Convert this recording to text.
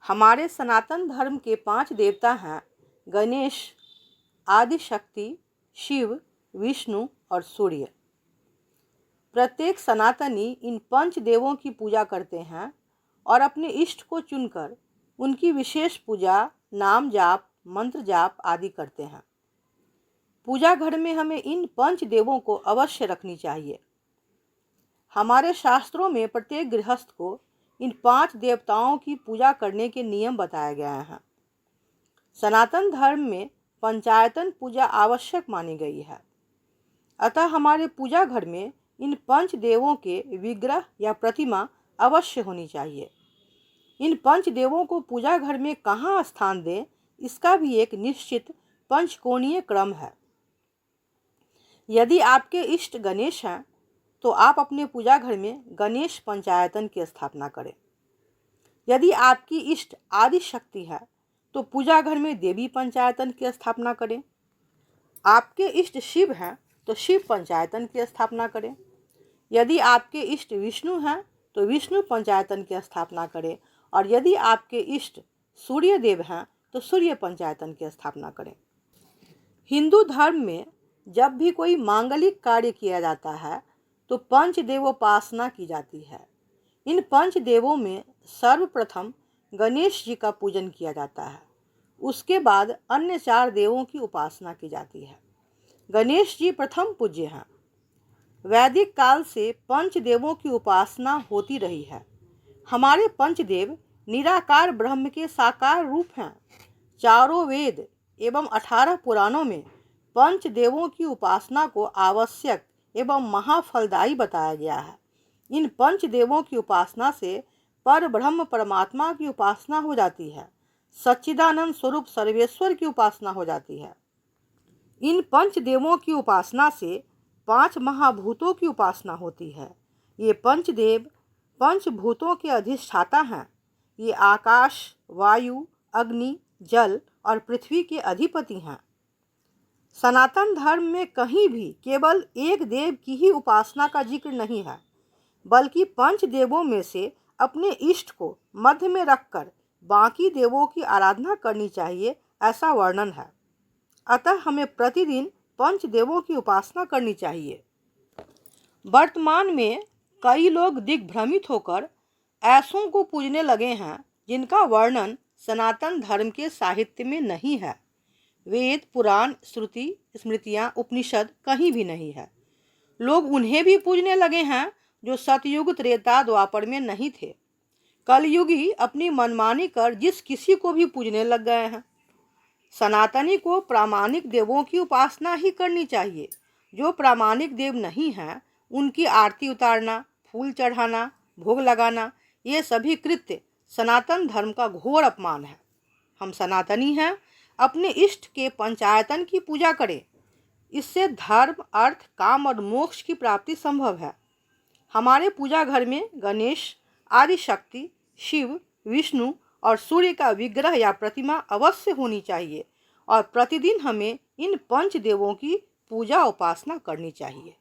हमारे सनातन धर्म के 5 देवता हैं गणेश, आदिशक्ति, शिव, विष्णु और सूर्य। प्रत्येक सनातनी इन 5 देवों की पूजा करते हैं और अपने इष्ट को चुनकर उनकी विशेष पूजा, नाम जाप, मंत्र जाप आदि करते हैं। पूजा घर में हमें इन 5 देवों को अवश्य रखनी चाहिए। हमारे शास्त्रों में प्रत्येक गृहस्थ को इन 5 देवताओं की पूजा करने के नियम बताए गए हैं। सनातन धर्म में पंचायतन पूजा आवश्यक मानी गई है। अतः हमारे पूजा घर में इन 5 देवों के विग्रह या प्रतिमा अवश्य होनी चाहिए। इन 5 देवों को पूजा घर में कहाँ स्थान दें, इसका भी एक निश्चित पंचकोणीय क्रम है। यदि आपके इष्ट गणेश हैं तो आप अपने पूजा घर में गणेश पंचायतन की स्थापना करें। यदि आपकी इष्ट आदिशक्ति है तो पूजा घर में देवी पंचायतन की स्थापना करें। आपके इष्ट शिव हैं तो शिव पंचायतन की स्थापना करें। यदि आपके इष्ट विष्णु हैं तो विष्णु पंचायतन की स्थापना करें। और यदि आपके इष्ट सूर्य देव हैं तो सूर्य पंचायतन की स्थापना करें। हिंदू धर्म में जब भी कोई मांगलिक कार्य किया जाता है तो पंचदेवोपासना की जाती है। इन 5 देवों में सर्वप्रथम गणेश जी का पूजन किया जाता है। उसके बाद अन्य 4 देवों की उपासना की जाती है। गणेश जी प्रथम पूज्य हैं। वैदिक काल से पंचदेवों की उपासना होती रही है। हमारे पंचदेव निराकार ब्रह्म के साकार रूप हैं। चारों वेद एवं 18 पुराणों में पंचदेवों की उपासना को आवश्यक एवं महाफलदायी बताया गया है। इन 5 देवों की उपासना से पर ब्रह्म परमात्मा की उपासना हो जाती है। सच्चिदानंद स्वरूप सर्वेश्वर की उपासना हो जाती है। इन 5 देवों की उपासना से 5 महाभूतों की उपासना होती है। ये पंचदेव पंचभूतों के अधिष्ठाता हैं। ये आकाश, वायु, अग्नि, जल और पृथ्वी के अधिपति हैं। सनातन धर्म में कहीं भी केवल एक देव की ही उपासना का जिक्र नहीं है, बल्कि 5 देवों में से अपने इष्ट को मध्य में रखकर बाकी देवों की आराधना करनी चाहिए, ऐसा वर्णन है। अतः हमें प्रतिदिन 5 देवों की उपासना करनी चाहिए। वर्तमान में कई लोग दिग्भ्रमित होकर ऐसों को पूजने लगे हैं जिनका वर्णन सनातन धर्म के साहित्य में नहीं है। वेद, पुराण, श्रुति, स्मृतियाँ, उपनिषद कहीं भी नहीं है। लोग उन्हें भी पूजने लगे हैं जो सतयुग, त्रेता, द्वापर में नहीं थे। कलयुगी अपनी मनमानी कर जिस किसी को भी पूजने लग गए हैं। सनातनी को प्रामाणिक देवों की उपासना ही करनी चाहिए। जो प्रामाणिक देव नहीं हैं उनकी आरती उतारना, फूल चढ़ाना, भोग लगाना, ये सभी कृत्य सनातन धर्म का घोर अपमान है। हम सनातनी हैं, अपने इष्ट के पंचायतन की पूजा करें। इससे धर्म, अर्थ, काम और मोक्ष की प्राप्ति संभव है। हमारे पूजा घर में गणेश, आदिशक्ति, शिव, विष्णु और सूर्य का विग्रह या प्रतिमा अवश्य होनी चाहिए और प्रतिदिन हमें इन 5 देवों की पूजा उपासना करनी चाहिए।